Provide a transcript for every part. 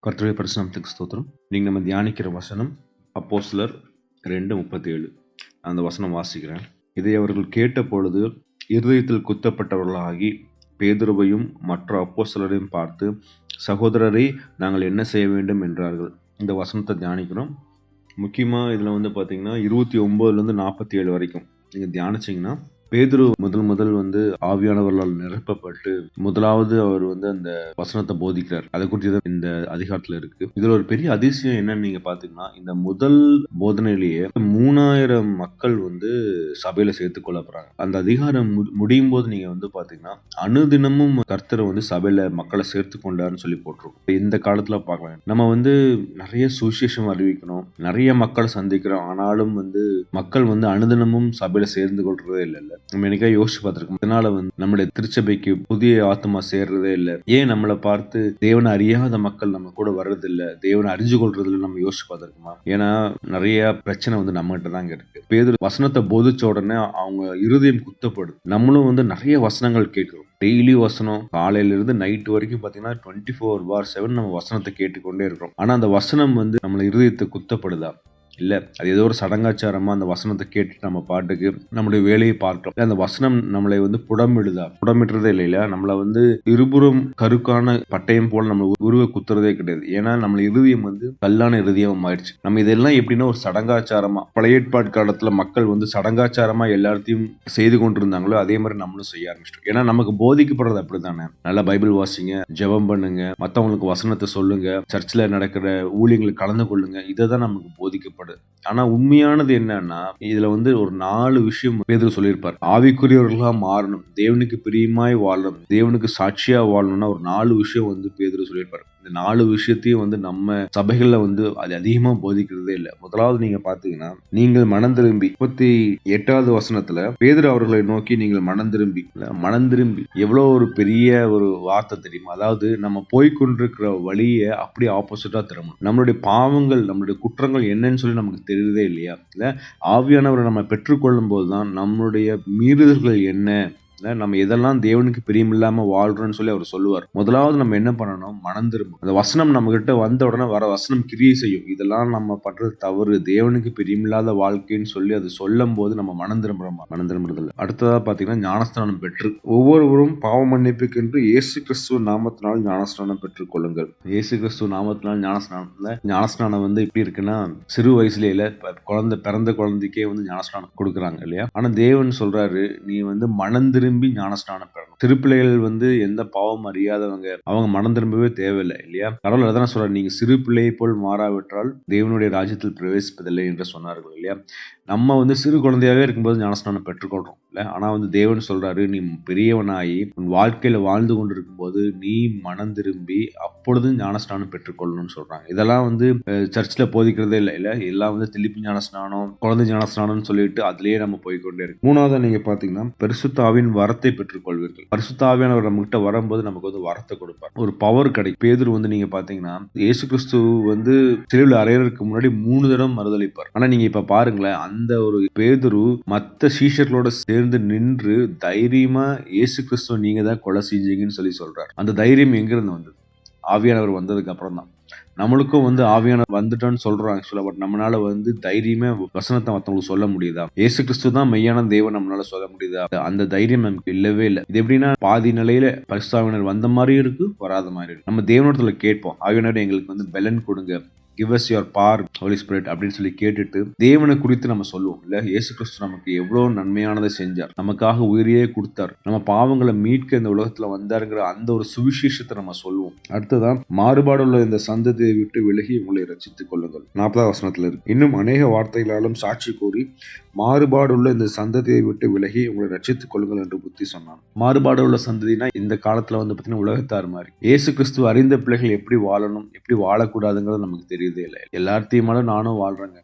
கர்த்தருடைய பரிசுநாமத்துக்கு ஸ்தோத்திரம். இன்னைக்கு நம்ம தியானிக்கிற வசனம் அப்போஸ்தலர் 2:37. அந்த வசனம் வாசிக்கிறேன். இதை அவர்கள் கேட்ட பொழுது இருதயத்தில் குத்தப்பட்டவர்களாகி பேதுருவையும் மற்ற அப்போஸ்தலரையும் பார்த்து, சகோதரரை, நாங்கள் என்ன செய்ய வேண்டும் என்றார்கள். இந்த வசனத்தை தியானிக்கிறோம். முக்கியமாக இதில் பார்த்தீங்கன்னா 29 47 வரைக்கும் நீங்கள் தியானிச்சிங்கன்னா, பேதுரு முதல் ஆவியானவர்களால் நிரப்பப்பட்டு முதலாவது அவர் அந்த வசனத்தை போதிக்கிறார். அதை குறித்து இந்த அதிகாரத்துல இருக்கு. இதுல ஒரு பெரிய அதிசயம் என்னன்னு நீங்க பாத்தீங்கன்னா, இந்த முதல் போதனையிலேயே 3000 மக்கள் சபையில சேர்த்து கொள்ளப்படுறாங்க. அந்த அதிகாரம் முடியும் போது நீங்க பாத்தீங்கன்னா, அனுதினமும் கர்த்தர் சபையில மக்களை சேர்த்து கொண்டாருன்னு சொல்லி போட்டிருக்கோம். இந்த காலத்துல பார்க்கலாம், நம்ம நிறைய சுவிசேஷம் அறிவிக்கணும், நிறைய மக்களை சந்திக்கிறோம். ஆனாலும் மக்கள் அனுதினமும் சபையில சேர்ந்து கொள்றதே இல்லை. நம்ம என்னைக்கா யோசிச்சு பார்த்திருக்கோம், இதனால நம்முடைய திருச்சபைக்கு புதிய ஆத்மா சேர்றதே இல்லை. ஏன் நம்மளை பார்த்து தேவனை அறியாத மக்கள் நம்ம கூட வர்றதில்லை, தேவனை அறிஞ்சு கொள்றதில்லை, நம்ம யோசிச்சு பார்த்திருக்கோமா? ஏன்னா நிறைய பிரச்சனை நம்மகிட்ட தாங்க இருக்கு. பேதுரு வசனத்தை போதிச்ச உடனே அவங்க இருதயம் குத்தப்படுது. நம்மளும் நிறைய வசனங்கள் கேட்கிறோம். டெய்லி வசனம், காலையில இருந்து நைட் வரைக்கும் பாத்தீங்கன்னா 24/7 நம்ம வசனத்தை கேட்டுக்கொண்டே இருக்கிறோம். ஆனா அந்த வசனம் நம்மள இருதயத்தை குத்தப்படுதா? இல்ல, அது ஏதோ ஒரு சடங்காச்சாரமா அந்த வசனத்தை கேட்டு நம்ம பாட்டுக்கு நம்மளுடைய வேலையை பார்க்கிறோம். அந்த வசனம் நம்மளை புடமிடுதா? புடமிடுறதே இல்லையா? நம்மள இருபுறம் கருக்கான பட்டயம் போல நம்ம உருவ குத்துறதே கிடையாது. ஏன்னா நம்ம இருதயம் கல்லான இருதயம் ஆயிடுச்சு. நம்ம இதெல்லாம் எப்படின்னா ஒரு சடங்காச்சாரமா, பழைய ஏற்பாடு காலத்துல மக்கள் சடங்காச்சாரமா எல்லாத்தையும் செய்து கொண்டிருந்தாங்களோ அதே மாதிரி நம்மளும் செய்ய ஆரம்பிச்சிட்டோம். ஏன்னா நமக்கு போதிக்கப்படுறது அப்படித்தானே. நல்லா பைபிள் வாசிங்க, ஜெபம் பண்ணுங்க, மத்தவங்களுக்கு வசனத்தை சொல்லுங்க, சர்ச்சில் நடக்கிற ஊழியங்களுக்கு கலந்து கொள்ளுங்க, இதை தான் நமக்கு போதிக்கப்படுது. ஆனா உண்மையானது என்னன்னா, இதுல ஒரு 4 விஷயம் பேதுரு சொல்லியிருப்பார். ஆவிக்குரியவர்களா மாறணும், தேவனுக்கு பிரியமாய் வாழணும், தேவனுக்கு சாட்சியா வாழணும்னா ஒரு 4 விஷயம் பேதுரு சொல்லியிருப்பார். இந்த 4 விஷயத்தையும் நம்ம சபைகள்ல அது அதிகமா போதிக்கிறதே இல்லை. முதலாவது நீங்க பாத்தீங்கன்னா, நீங்கள் மனம் திரும்பி 38வது வசனத்துல பேதுரு அவர்களை நோக்கி நீங்கள் மனம் திரும்பி எவ்வளவு ஒரு பெரிய ஒரு வார்த்தை தெரியுமா? அதாவது நம்ம போய்கொண்டிருக்கிற வழியை அப்படியே ஆப்போசிட்டா திரும்பணும். நம்மளுடைய பாவங்கள், நம்மளுடைய குற்றங்கள் என்னன்னு சொல்லி நமக்கு தெரியுதே இல்லையா? இல்ல, ஆவியானவரை நம்ம பெற்றுக்கொள்ளும் போதுதான் நம்மளுடைய மீறுதல்கள் என்ன, நம்ம எதெல்லாம் தேவனுக்கு பிரியமில்லாம வாழ்றோம்னு சொல்லி அவர் சொல்லுவார். முதலாவது நம்ம என்ன பண்ணணும்? மனம் திரும்பணும். அந்த வசனம் நம்ம கிட்ட வந்த உடனே வர வசனம் கிரியை செய்யும். இதெல்லாம் நம்ம பண்றது தவறு, தேவனுக்கு பிரியமில்லாத வாழ்க்கைன்னு சொல்லி அது சொல்லும் போது நம்ம மனம் திரும்புறது இல்லை. அடுத்ததா பாத்தீங்கன்னா, ஞானஸ்நானம் பெற்று ஒவ்வொருவரும் பாவ மன்னிப்புக்கென்று இயேசு கிறிஸ்துவ நாமத்தினால் ஞானஸ்நானம் பெற்றுக் கொள்ளுங்கள். இயேசு கிறிஸ்துவ நாமத்தினால் ஞானஸ்நானம் இப்படி இருக்குன்னா, சிறு வயசுல பிறந்த குழந்தைக்கே ஞானஸ்நானம் கொடுக்குறாங்க இல்லையா? ஆனா தேவன் சொல்றாரு, நீ மனம் திரும்பி ஞானஸ்நானம் பெறணும். திருப்பிள்ளைகள் எந்த பாவம் அறியாதவங்க, அவங்க மனம் திரும்பவே தேவையில்லை இல்லையா? கடவுள் அதான் சொல்றாரு, நீங்க சிறு பிள்ளையை போல் மாறாவிட்டால் தேவனுடைய ராஜ்யத்தில் பிரவேசிப்பதில்லை என்று சொன்னார்கள் இல்லையா? நம்ம சிறு குழந்தையாவே இருக்கும்போது ஞானஸ்நானம் பெற்றுக்கொள்றோம் இல்ல. ஆனா தேவன் சொல்றாரு, நீ பெரியவனாயி உன் வாழ்க்கையில வாழ்ந்து கொண்டிருக்கும் போது நீ மனம் திரும்பி அப்பொழுது ஞானஸ்நானம் பெற்றுக்கொள்ளணும்னு சொல்றாங்க. இதெல்லாம் சர்ச்சில் போதிக்கிறதே இல்லை இல்ல. எல்லாம் திருப்பி ஞானஸ்நானம், குழந்தை ஞானஸ்நானம்னு சொல்லிட்டு அதுலயே நம்ம போய்கொண்டே இருக்கு. மூணாவது நீங்க பாத்தீங்கன்னா, பரிசுத்த ஆவியின் வரத்தை பெற்றுக்கொள்வீர்கள். பரிசுத்த ஆவியானவர் நம்ம கிட்ட வரும்போது நமக்கு வரத்தை கொடுப்பார், ஒரு பவர் கிடைக்கும். பேதுரு நீங்க பாத்தீங்கன்னா, இயேசு கிறிஸ்து சிலுவையில் அறையறதுக்கு முன்னாடி 3 தடவை மறுதலிப்பார். ஆனா நீங்க இப்ப பாருங்களேன், அந்த ஒரு பேதுரு மத்த சீஷர்களோட சேர்ந்து நின்று தைரியமா இயேசு கிறிஸ்துவ நீங்க தான் கொலை செஞ்சீங்கன்னு சொல்லி சொல்றார். அந்த தைரியம் எங்க இருந்து வந்தது? ஆவியானவர் வந்ததுக்கு அப்புறம் தான். நம்மளுக்கும் ஆவியானவர் வந்துட்டோன்னு சொல்றோம் ஆக்சுவலா. பட் நம்மளால தைரியமே வசனத்தை மத்தவங்களுக்கு சொல்ல முடியுதா? இயேசு கிறிஸ்து தான் மெய்யான தேவன் நம்மளால சொல்ல முடியுதா? அந்த தைரியம் நமக்கு இல்லவே இல்லை. இது எப்படின்னா, பாதி நிலையில பரிசுத்த ஆவியானவர் வந்த மாதிரியும் இருக்கு, வராத மாதிரி இருக்கு. நம்ம தேவனிடத்துல கேட்போம், ஆவியானவர் எங்களுக்கு பெலன் கொடுங்க, give us your power holy spirit அப்படின்னு சொல்லி கேட்டுட்டு தேவனை குறித்து நம்ம சொல்லுவோம் இல்ல. இயேசு கிறிஸ்து நமக்கு எவ்வளவு நன்மையானதை செஞ்சார், நமக்காக உயிரையே கொடுத்தார், நம்ம பாவங்களை மீட்க இந்த உலகத்துல வந்தாருங்கிற அந்த ஒரு சுவிசேஷத்தை நம்ம சொல்லுவோம். அடுத்ததான், மாறுபாடு உள்ள இந்த சந்ததியை விட்டு விலகி உங்களை ரட்சித்துக் கொள்ளுங்கள். 40வது வசனத்துல இருக்கு, இன்னும் அநேக வார்த்தைகளாலும் சாட்சி கூறி மாறுபாடு உள்ள இந்த சந்ததியை விட்டு விலகி உங்களை ரட்சித்துக் கொள்ளுங்கள் என்று புத்தி சொன்னான். மாறுபாடு உள்ள சந்ததினா இந்த காலத்துல பாத்தீங்கன்னா உலகத்தார் மாதிரி. இயேசு கிறிஸ்து அறிந்த பிள்ளைகள் எப்படி வாழணும், எப்படி வாழக்கூடாதுங்கிறது நமக்கு தெரியுதே இல்லை. எல்லாத்தையுமால நானும் வாழ்றேங்க,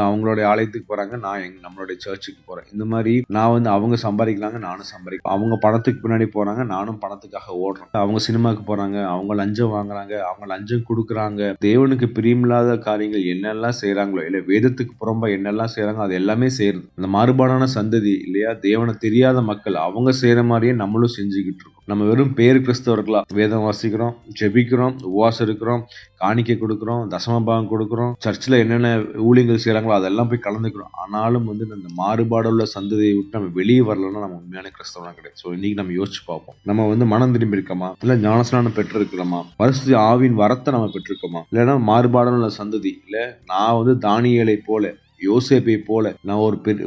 அவங்களுடைய ஆலயத்துக்கு போறாங்க, நான் நம்மளுடைய சர்ச்சுக்கு போறேன். இந்த மாதிரி நான் அவங்க சம்பாதிக்கிறாங்க, நானும் சம்பாதிக்கிறேன். அவங்க பணத்துக்கு பின்னாடி போறாங்க, நானும் பணத்துக்காக ஓடுறேன். அவங்க சினிமாக்கு போறாங்க, அவங்க லஞ்சம் வாங்குறாங்க, அவங்க லஞ்சம் கொடுக்குறாங்க. தேவனுக்கு பிரியமில்லாத காரியங்கள் என்னெல்லாம் செய்யறாங்களோ இல்ல, வேதத்துக்கு புறம்பா என்னெல்லாம் செய்யறாங்க அது எல்லாமே செய்யறது அந்த மாறுபாடான சந்ததி இல்லையா? தேவனை தெரியாத மக்கள் அவங்க செய்யற மாதிரியே நம்மளும் செஞ்சுக்கிட்டு இருக்கோம். நம்ம வெறும் பேரு கிறிஸ்தவர்களா வேதம் வாசிக்கிறோம், ஜெபிக்கிறோம், உபவாசம் இருக்கிறோம், காணிக்கை கொடுக்கிறோம், தசமபாகம் கொடுக்கிறோம், சர்ச்சில் என்னென்ன ஊழியங்கள் செய்யறாங்களோ அதெல்லாம் போய் கலந்துக்கிறோம். ஆனாலும் வந்து இந்த மாறுபாடுள்ள சந்ததியை விட்டு நம்ம வெளியே வரலன்னா நம்ம உண்மையான கிறிஸ்தவனா கிடையாது. ஸோ இன்னைக்கு நம்ம யோசிச்சு பார்ப்போம். நம்ம வந்து மனம் திரும்பி இருக்கோமா, இல்ல ஞானஸ்நானம் பெற்றிருக்கிறோமா, பரிசுத்த ஆவியின் வரத்தை நம்ம பெற்றிருக்கோமா, இல்லைன்னா மாறுபாடுள்ள சந்ததி, இல்ல நான் வந்து தானியேலை போல, யோசேப்பை போல நான்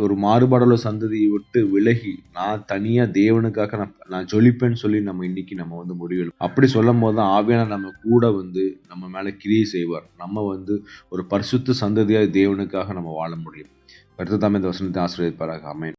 ஒரு மாறுபாடுள்ள சந்ததியை விட்டு விலகி நான் தனியா தேவனுக்காக நான் ஜொலிப்பேன்னு சொல்லி நம்ம இன்னைக்கு நம்ம வந்து முடிவெடுப்போம். அப்படி சொல்லும் போது தான் ஆவியான நம்ம கூட வந்து நம்ம மேல கிரியை செய்வார். நம்ம வந்து ஒரு பரிசுத்த சந்ததியா தேவனுக்காக நம்ம வாழ முடியும். கர்த்தர் தாமே இந்த வசனத்தை ஆசீர்வதிப்பாராக. ஆமென்.